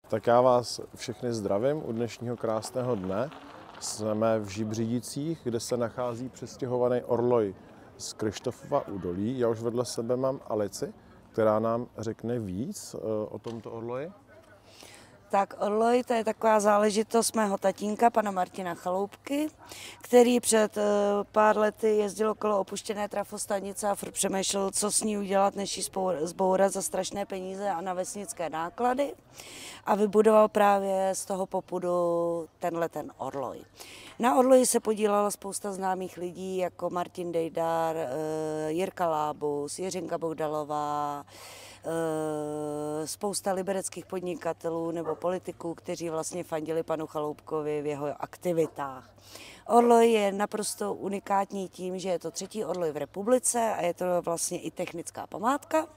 Tak já vás všechny zdravím u dnešního krásného dne. Jsme v Žibřídicích, kde se nachází přestěhovaný orloj z Kryštofova údolí. Já už vedle sebe mám Alici, která nám řekne víc o tomto orloji. Tak orloj, to je taková záležitost mého tatínka, pana Martina Chaloupky, který před pár lety jezdil okolo opuštěné trafostanice a furt přemýšlel, co s ní udělat, než ji zbourat za strašné peníze a na vesnické náklady. A vybudoval právě z toho popudu ten orloj. Na orloji se podílela spousta známých lidí, jako Martin Dejdar, Jirka Lábus, Jiřinka Bohdalová, spousta libereckých podnikatelů nebo politiků, kteří vlastně fandili panu Chaloupkovi v jeho aktivitách. Orloj je naprosto unikátní tím, že je to třetí orloj v republice a je to vlastně i technická památka.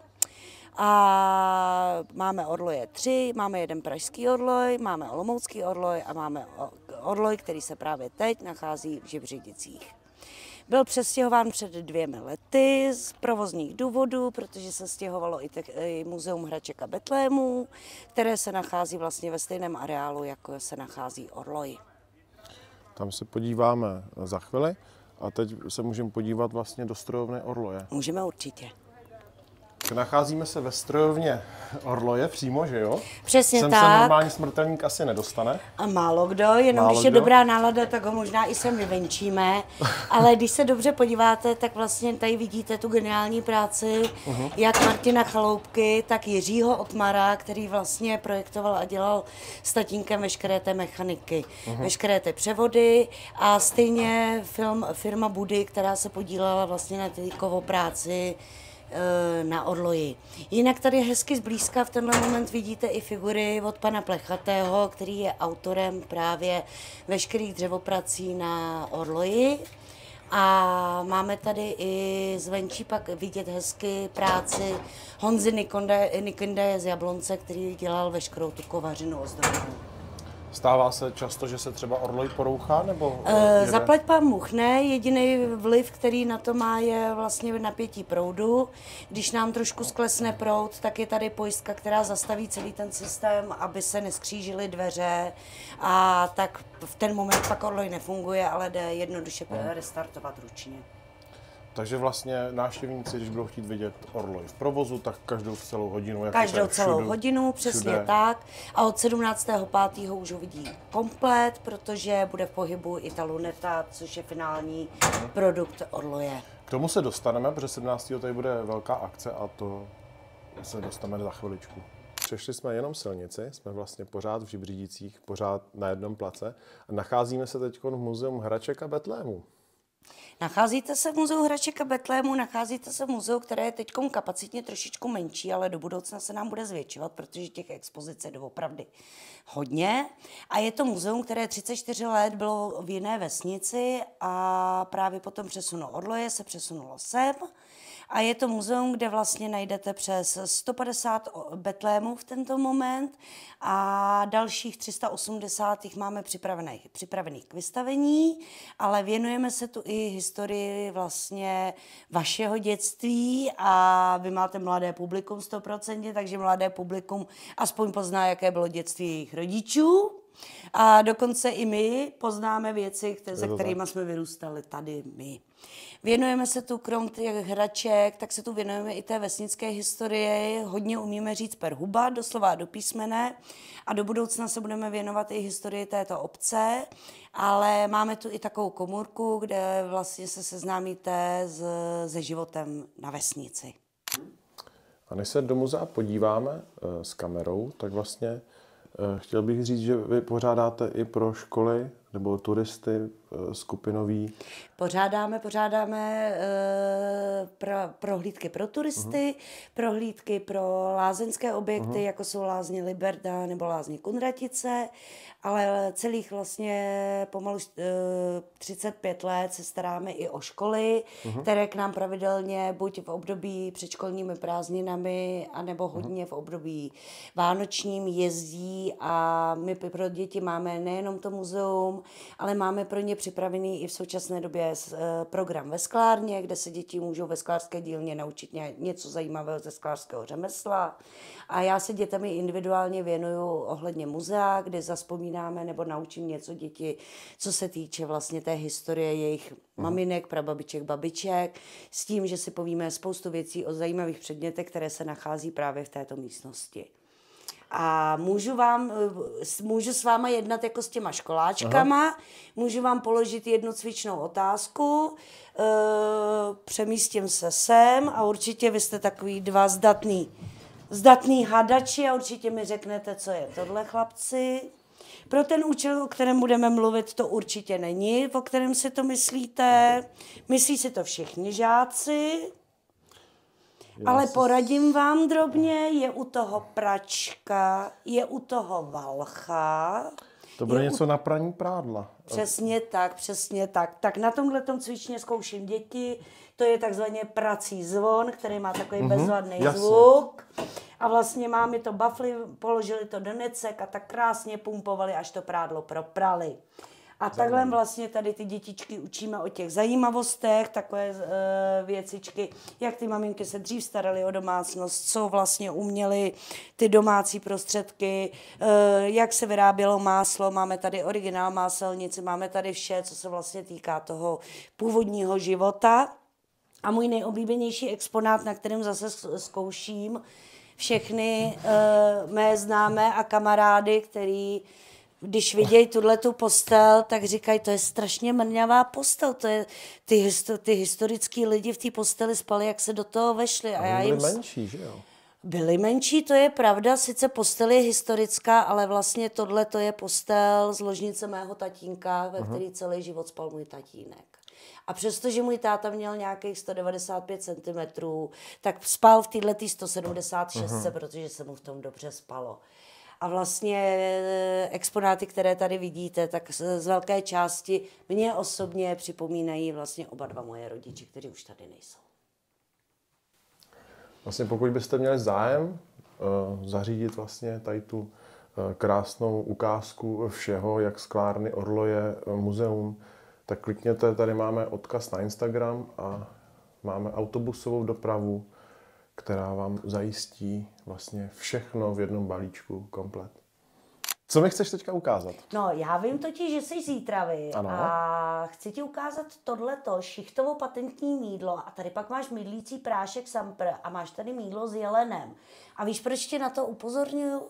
A máme orloje 3, máme jeden pražský orloj, máme olomoucký orloj a máme orloj, který se právě teď nachází v Žibřídicích. Byl přestěhován před 2 lety z provozních důvodů, protože se stěhovalo i Muzeum hraček a Betlémů, které se nachází vlastně ve stejném areálu, jako se nachází orloj. Tam se podíváme za chvíli a teď se můžeme podívat vlastně do strojovny orloje. Můžeme určitě. Nacházíme se ve strojovně orloje přímo, že jo? Přesně sem tak. se normální smrtelník asi nedostane. A málo kdo, jenom když je dobrá nálada, tak ho možná i sem vyvenčíme. Ale když se dobře podíváte, tak vlastně tady vidíte tu geniální práci jak Martina Chaloupky, tak Jiřího Otmara, který vlastně projektoval a dělal s tatínkem veškeré té mechaniky, veškeré ty převody a stejně firma Budy, která se podílela vlastně na té kovopráci na orloji. Jinak tady hezky zblízka v tenhle moment vidíte i figury od pana Plechatého, který je autorem právě veškerých dřevoprací na orloji. A máme tady i zvenčí pak vidět hezky práci Honzy Nikondeje z Jablonce, který dělal veškerou tu kovařinu ozdobenou. Stává se často, že se třeba orloj porouchá, nebo Zaplať pán Bůh ne, jediný vliv, který na to má, je vlastně napětí proudu. Když nám trošku sklesne proud, tak je tady pojistka, která zastaví celý ten systém, aby se neskřížily dveře a tak v ten moment pak orloj nefunguje, ale jde jednoduše restartovat ručně. Takže vlastně návštěvníci, když budou chtít vidět orloj v provozu, tak každou celou hodinu. Každou celou hodinu, přesně tak. A od 17.5. už ho vidí komplet, protože bude v pohybu i ta luneta, což je finální produkt orloje. K tomu se dostaneme, protože 17. tady bude velká akce a to se dostaneme za chviličku. Přešli jsme jenom silnici, jsme vlastně pořád v Žibřídicích, pořád na jednom place a nacházíme se teď v Muzeu hraček a Betlémů. Nacházíte se v Muzeu hraček a Betlému, nacházíte se v muzeu, které je teď kapacitně trošičku menší, ale do budoucna se nám bude zvětšovat, protože těch expozic je doopravdy hodně. A je to muzeum, které 34 let bylo v jiné vesnici a právě potom přesunulo orloje, se přesunulo sem. A je to muzeum, kde vlastně najdete přes 150 betlémů v tento moment a dalších 380 jich máme připravených k vystavení, ale věnujeme se tu i historii vlastně vašeho dětství a vy máte mladé publikum 100%, takže mladé publikum aspoň pozná, jaké bylo dětství jejich rodičů. A dokonce i my poznáme věci, se kterými jsme vyrůstali tady my. Věnujeme se tu krom těch hraček, tak se tu věnujeme i té vesnické historii. Hodně umíme říct per huba, doslova do písmene. A do budoucna se budeme věnovat i historii této obce. Ale máme tu i takovou komůrku, kde vlastně se seznámíte se životem na vesnici. A než se do muzea podíváme s kamerou, tak vlastně chtěl bych říct, že vy pořádáte i pro školy nebo turisty skupinový? Pořádáme prohlídky pro turisty, prohlídky pro lázeňské objekty, jako jsou lázně Liberta nebo lázně Kunratice, ale celých vlastně pomalu 35 let se staráme i o školy, které k nám pravidelně buď v období předškolními prázdninami, anebo hodně v období vánočním jezdí a my pro děti máme nejenom to muzeum, ale máme pro ně připravený i v současné době program ve sklárně, kde se děti můžou ve sklářské dílně naučit něco zajímavého ze sklářského řemesla. A já se dětem individuálně věnuju ohledně muzea, kde zazpomínáme nebo naučím něco děti, co se týče vlastně té historie jejich maminek, prababiček, babiček, s tím, že si povíme spoustu věcí o zajímavých předmětech, které se nachází právě v této místnosti. A můžu s váma jednat jako s těma školáčkama, můžu vám položit jednu cvičnou otázku, přemístím se sem a určitě vy jste takový dva zdatný hadači a určitě mi řeknete, co je tohle, chlapci. Pro ten účel, o kterém budeme mluvit, to určitě není, o kterém si to myslíte. Myslí si to všichni žáci. Ale poradím vám drobně, je u toho pračka, je u toho valcha. To bude něco na praní prádla. Přesně tak, přesně tak. Tak na tomhletom cvičně zkouším děti. To je takzvaně prací zvon, který má takový bezvadný zvuk. A vlastně mámy to bafli, položili to do necek a tak krásně pumpovali, až to prádlo proprali. A takhle vlastně tady ty dětičky učíme o těch zajímavostech, takové věcičky, jak ty maminky se dřív staraly o domácnost, co vlastně uměly ty domácí prostředky, jak se vyrábělo máslo, máme tady originál máselnici, máme tady vše, co se vlastně týká toho původního života. A můj nejoblíbenější exponát, na kterém zase zkouším všechny mé známé a kamarády, který když vidějí tuhletu postel, tak říkají, to je strašně mrňavá postel, to je, ty historický lidi v té posteli spali, jak se do toho vešli. A já byli menší, že jo? Byli menší, to je pravda, sice postel je historická, ale vlastně tohle to je postel z ložnice mého tatínka, ve který celý život spal můj tatínek. A přestože můj táta měl nějakých 195 cm, tak spal v této 176, protože se mu v tom dobře spalo. A vlastně exponáty, které tady vidíte, tak z velké části mě osobně připomínají vlastně oba dva moje rodiče, kteří už tady nejsou. Vlastně pokud byste měli zájem zařídit vlastně tady tu krásnou ukázku všeho, jak sklárny Orloje muzeum, tak klikněte, tady máme odkaz na Instagram a máme autobusovou dopravu, která vám zajistí vlastně všechno v jednom balíčku komplet. Co mi chceš teďka ukázat? No, já vím totiž, že jsi z Jítravy a chci ti ukázat tohleto šichtovo patentní mýdlo a tady pak máš mydlící prášek Sampr a máš tady mýdlo s jelenem. A víš, proč tě na to upozorňuju?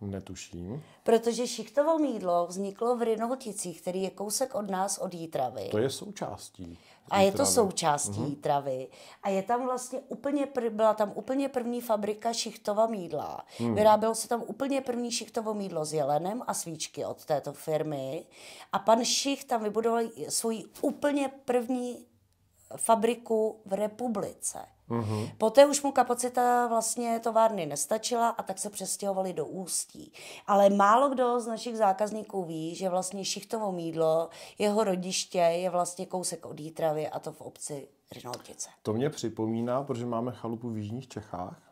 Netuším. Protože šichtovo mýdlo vzniklo v Rynolticích, který je kousek od nás, od Jítravy. To je součástí. A je to součástí Jítravy. A je tam vlastně byla tam úplně první fabrika šichtova mýdla. Vyrábělo se tam úplně první šichtovo mýdlo s jelenem a svíčky od této firmy. A pan Šicht tam vybudoval svoji úplně první fabriku v republice. Poté už mu kapacita vlastně továrny nestačila a tak se přestěhovali do Ústí. Ale málo kdo z našich zákazníků ví, že vlastně šichtovo mýdlo, jeho rodiště je vlastně kousek od Jítravy a to v obci Rynoltice. To mě připomíná, protože máme chalupu v jižních Čechách,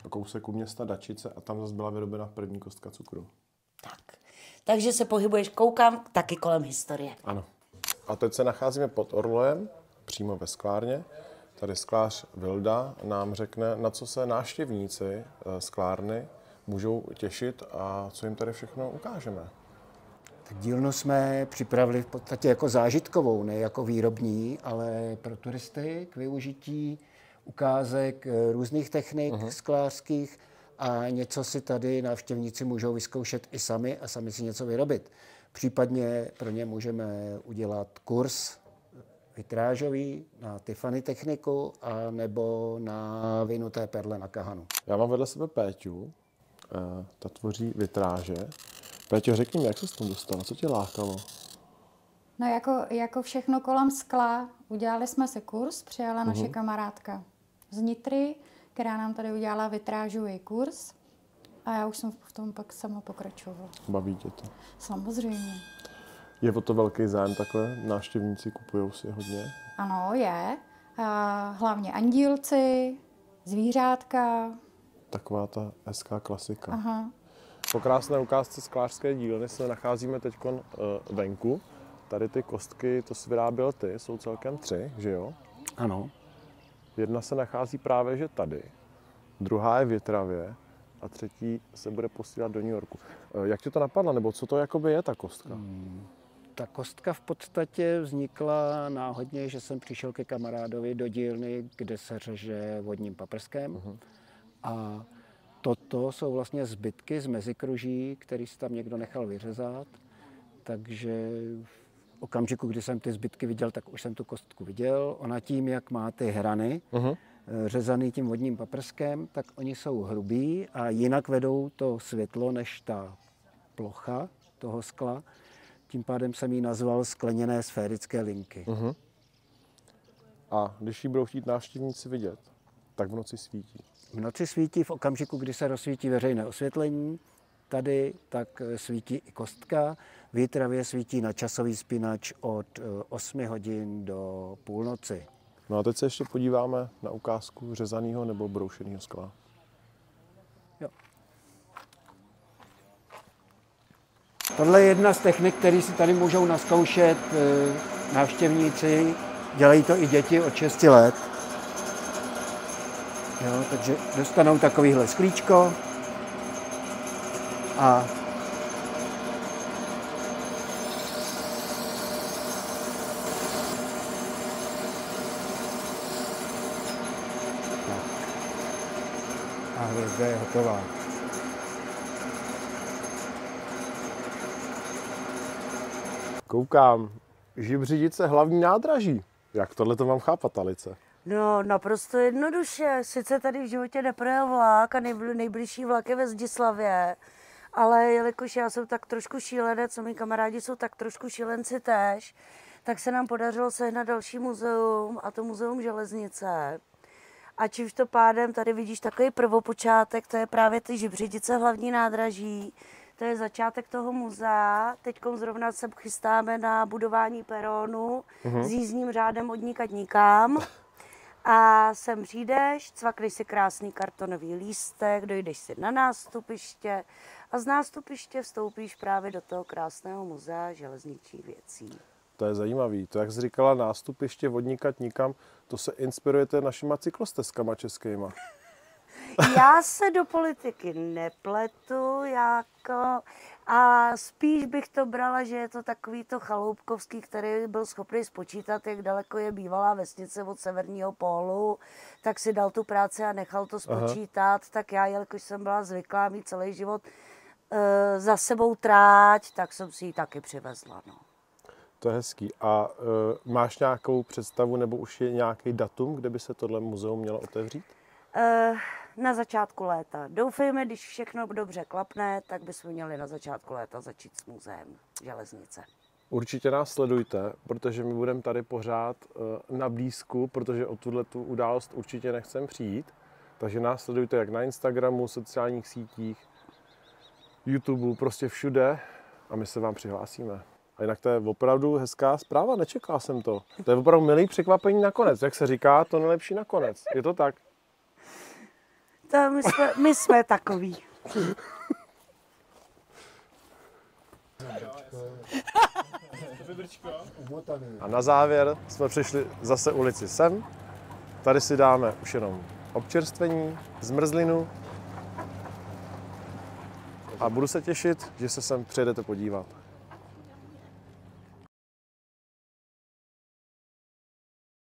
kousek u města Dačice a tam zase byla vyrobena první kostka cukru. Tak. Takže se pohybuješ, koukám, taky kolem historie. Ano. A teď se nacházíme pod Orlojem, přímo ve sklárně. Tady sklář Vilda nám řekne, na co se návštěvníci sklárny můžou těšit a co jim tady všechno ukážeme. Tak dílnu jsme připravili v podstatě jako zážitkovou, ne jako výrobní, ale pro turisty k využití ukázek různých technik sklářských a něco si tady návštěvníci můžou vyzkoušet i sami a sami si něco vyrobit. Případně pro ně můžeme udělat kurz vitrážový na Tiffany techniku a nebo na vinuté perle na kahanu. Já mám vedle sebe Péťu, ta tvoří vitráže. Péťo, řekni mi, jak se s tím dostala, co tě lákalo? No jako všechno kolem skla. Udělali jsme si kurz, přijala naše kamarádka z Nitry, která nám tady udělala vitrážový kurz a já už jsem v tom pak sama pokračovala. Baví tě to? Samozřejmě. Je o to velký zájem takhle? Návštěvníci kupujou si hodně? Ano, je. A hlavně andílci, zvířátka. Taková ta hezká klasika. Aha. Po krásné ukázce sklářské dílny se nacházíme teď venku Tady ty kostky, to jsi vyráběl ty, jsou celkem 3, že jo? Ano. Jedna se nachází právě že tady, druhá je v Jitravě a třetí se bude posílat do New Yorku. Jak ti to napadlo, nebo co to jakoby je ta kostka? Ta kostka v podstatě vznikla náhodně, že jsem přišel ke kamarádovi do dílny, kde se řeže vodním paprskem. A toto jsou vlastně zbytky z mezikruží, který si tam někdo nechal vyřezat. Takže v okamžiku, kdy jsem ty zbytky viděl, tak už jsem tu kostku viděl. Ona tím, jak má ty hrany, řezaný tím vodním paprskem, tak oni jsou hrubý a jinak vedou to světlo než ta plocha toho skla. Tím pádem jsem ji nazval skleněné sférické linky. A když ji budou chtít návštěvníci vidět, tak v noci svítí. V noci svítí v okamžiku, kdy se rozsvítí veřejné osvětlení. Tady tak svítí i kostka. V Jitravě svítí na časový spínač od 8 hodin do půlnoci. No a teď se ještě podíváme na ukázku řezaného nebo broušeného skla. Jo. Tohle je jedna z technik, které si tady můžou nazkoušet návštěvníci. Dělají to i děti od 6 let. Jo, takže dostanou takovýhle sklíčko a hvězda je hotová. Koukám, Žibřidice hlavní nádraží. Jak tohle to mám chápat, Alice? No, naprosto jednoduše. Sice tady v životě neprojel vlak a nejbližší vlak je ve Zdislavě, ale jelikož já jsem tak trošku šílenec, a mý kamarádi jsou tak trošku šílenci též, tak se nám podařilo sehnat další muzeum, a to Muzeum železnice. A čímž to pádem tady vidíš takový prvopočátek, to je právě ty Žibřidice hlavní nádraží. To je začátek toho muzea. Teď zrovna se chystáme na budování peronu s jízdním řádem od nikud nikam. A sem přijdeš, cvakneš si krásný kartonový lístek, dojdeš si na nástupiště a z nástupiště vstoupíš právě do toho krásného muzea železničních věcí. To je zajímavý. To, jak jsi říkala, nástupiště od nikud nikam, to se inspirujete našima cyklostezkama českýma. Já se do politiky nepletu, a spíš bych to brala, že je to takový to chaloupkovský, který byl schopný spočítat, jak daleko je bývalá vesnice od severního pólu, tak si dal tu práci a nechal to spočítat. Tak já, jelikož jsem byla zvyklá mít celý život za sebou tráť, tak jsem si ji taky přivezla. No. To je hezký. A máš nějakou představu, nebo už je nějaký datum, kde by se tohle muzeum mělo otevřít? Na začátku léta. Doufejme, když všechno dobře klapne, tak bychom měli na začátku léta začít s muzeem železnice. Určitě nás sledujte, protože my budeme tady pořád na blízku, protože o tuhletu událost určitě nechcem přijít. Takže nás sledujte jak na Instagramu, sociálních sítích, YouTube, prostě všude a my se vám přihlásíme. A jinak to je opravdu hezká zpráva, nečekal jsem to. To je opravdu milý překvapení nakonec. Jak se říká, to nejlepší nakonec. Je to tak? To my jsme takový. A na závěr jsme přišli zase ulici sem. Tady si dáme už jenom občerstvení, zmrzlinu. A budu se těšit, že se sem přijedete podívat.